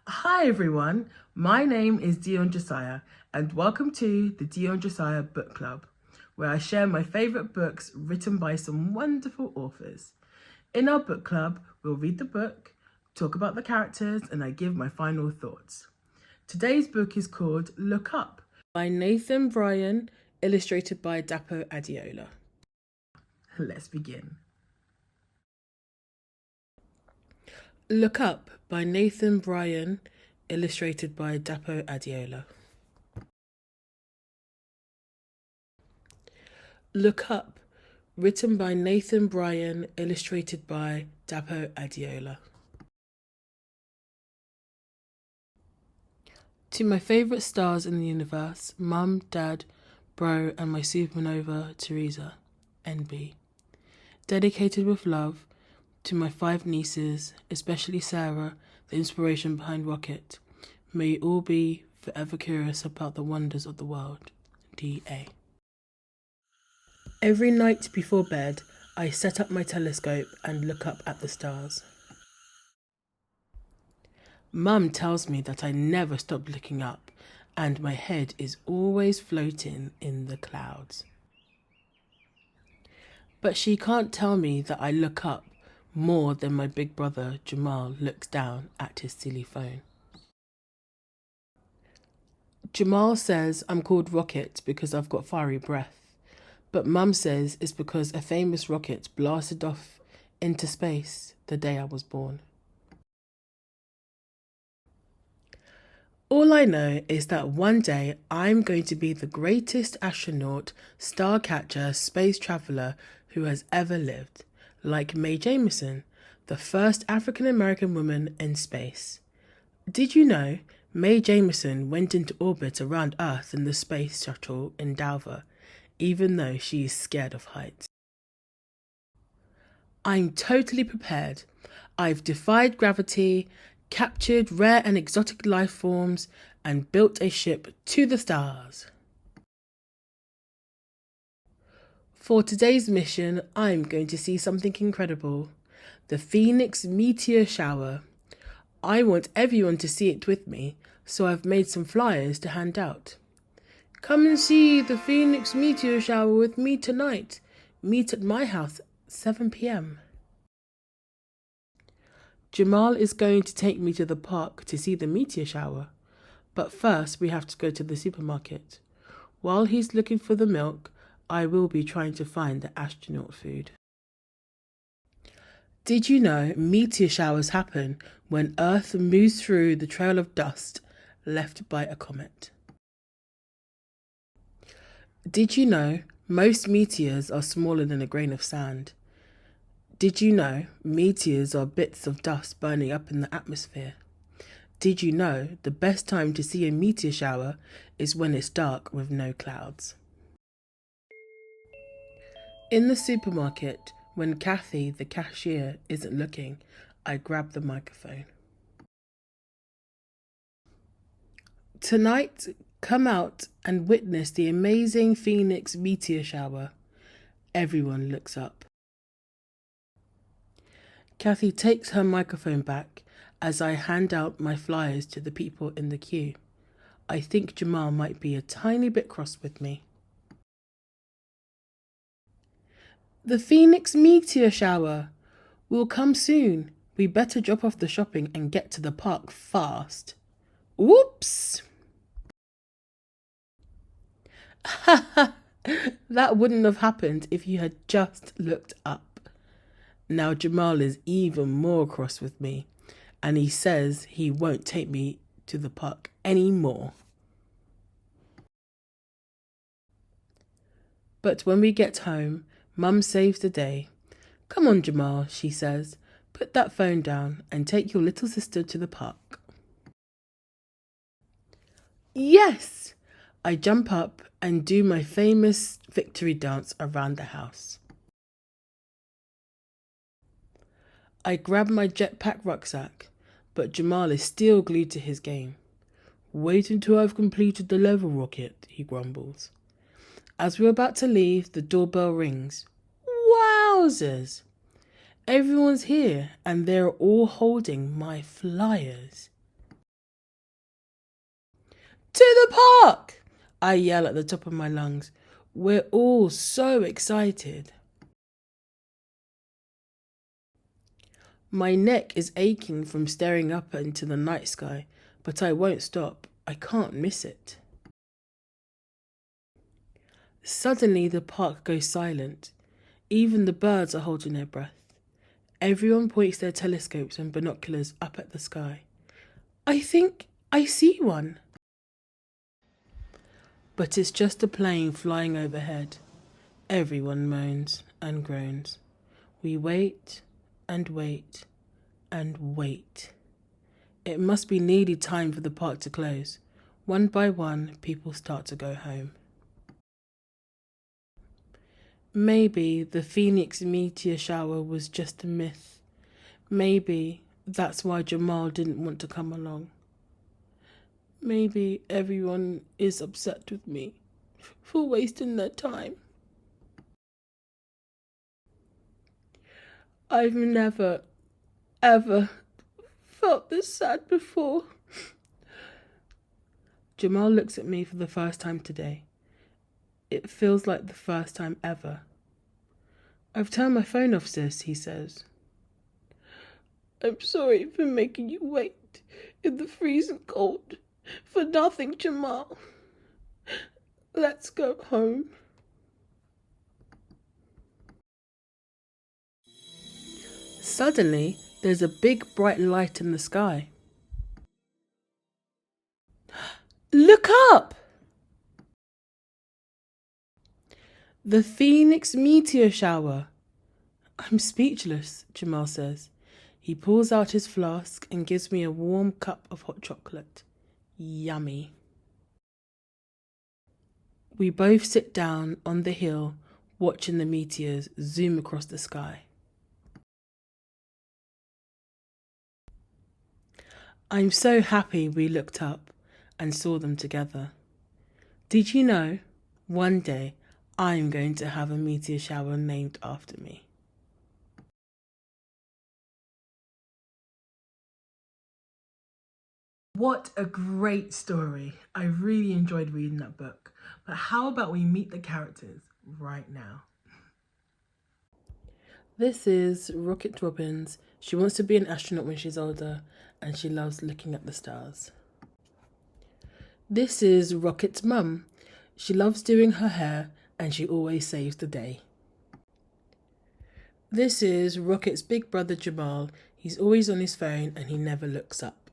Hi everyone, my name is Dion Josiah and welcome to the Dion Josiah Book Club, where I share my favourite books written by some wonderful authors. In our book club, we'll read the book, talk about the characters, and I give my final thoughts. Today's book is called Look Up by Nathan Bryon, illustrated by Dapo Adeola. Let's begin. Look Up by Nathan Bryon, illustrated by Dapo Adeola. Look Up, written by Nathan Bryon, illustrated by Dapo Adeola. To my favourite stars in the universe, Mum, Dad, Bro, and my supernova, Teresa, NB. Dedicated with love to my 5 nieces, especially Sarah, the inspiration behind Rocket. May you all be forever curious about the wonders of the world. D.A. Every night before bed, I set up my telescope and look up at the stars. Mum tells me that I never stop looking up, and my head is always floating in the clouds. But she can't tell me that I look up more than my big brother Jamal looks down at his silly phone. Jamal says I'm called Rocket because I've got fiery breath, but Mum says it's because a famous rocket blasted off into space the day I was born. All I know is that one day I'm going to be the greatest astronaut, star catcher, space traveller who has ever lived, like Mae Jemison, the first African American woman in space. Did you know Mae Jemison went into orbit around Earth in the space shuttle Endeavour, even though she is scared of heights? I'm totally prepared. I've defied gravity, captured rare and exotic life forms, and built a ship to the stars. For today's mission, I'm going to see something incredible. The Phoenix meteor shower. I want everyone to see it with me, so I've made some flyers to hand out. Come and see the Phoenix meteor shower with me tonight. Meet at my house, 7 p.m. Jamal is going to take me to the park to see the meteor shower, but first we have to go to the supermarket. While he's looking for the milk, I will be trying to find the astronaut food. Did you know meteor showers happen when Earth moves through the trail of dust left by a comet? Did you know most meteors are smaller than a grain of sand? Did you know meteors are bits of dust burning up in the atmosphere? Did you know the best time to see a meteor shower is when it's dark with no clouds? In the supermarket, when Kathy, the cashier, isn't looking, I grab the microphone. Tonight, come out and witness the amazing Phoenix meteor shower. Everyone looks up. Kathy takes her microphone back as I hand out my flyers to the people in the queue. I think Jamal might be a tiny bit cross with me. The Phoenix meteor shower will come soon. We better drop off the shopping and get to the park fast. Whoops! That wouldn't have happened if you had just looked up. Now Jamal is even more cross with me, and he says he won't take me to the park anymore. But when we get home, Mum saves the day. Come on, Jamal, she says, put that phone down and take your little sister to the park. Yes! I jump up and do my famous victory dance around the house. I grab my jetpack rucksack, but Jamal is still glued to his game. Wait until I've completed the level, Rocket, he grumbles. As we're about to leave, the doorbell rings. Wowzers! Everyone's here and they're all holding my flyers. To the park! I yell at the top of my lungs. We're all so excited. My neck is aching from staring up into the night sky, but I won't stop. I can't miss it. Suddenly the park goes silent. Even the birds are holding their breath. Everyone points their telescopes and binoculars up at the sky. I think I see one. But it's just a plane flying overhead. Everyone moans and groans. We wait and wait and wait. It must be nearly time for the park to close. One by one, people start to go home. Maybe the Phoenix meteor shower was just a myth. Maybe that's why Jamal didn't want to come along. Maybe everyone is upset with me for wasting their time. I've never, ever felt this sad before. Jamal looks at me for the first time today. It feels like the first time ever. I've turned my phone off, sis, he says. I'm sorry for making you wait in the freezing cold. For nothing, Jamal. Let's go home. Suddenly, there's a big bright light in the sky. Look up! The Phoenix meteor shower. I'm speechless, Jamal says. He pulls out his flask and gives me a warm cup of hot chocolate. Yummy. We both sit down on the hill, watching the meteors zoom across the sky. I'm so happy we looked up and saw them together. Did you know, one day I'm going to have a meteor shower named after me? What a great story. I really enjoyed reading that book. But how about we meet the characters right now? This is Rocket Robbins. She wants to be an astronaut when she's older, and she loves looking at the stars. This is Rocket's mum. She loves doing her hair, and she always saves the day. This is Rocket's big brother Jamal. He's always on his phone and he never looks up.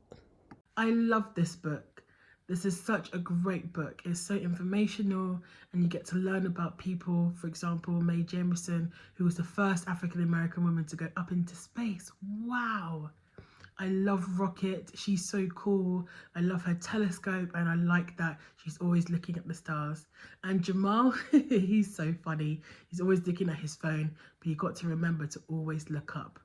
I love this book. This is such a great book. It's so informational and you get to learn about people. For example, Mae Jemison, who was the first African-American woman to go up into space. Wow. I love Rocket. She's so cool. I love her telescope and I like that she's always looking at the stars. And Jamal, he's so funny. He's always looking at his phone, but you've got to remember to always look up.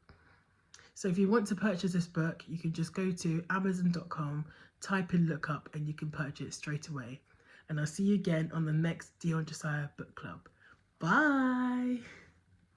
So if you want to purchase this book, you can just go to amazon.com, type in look up, and you can purchase it straight away. And I'll see you again on the next Dion Josiah Book Club. Bye.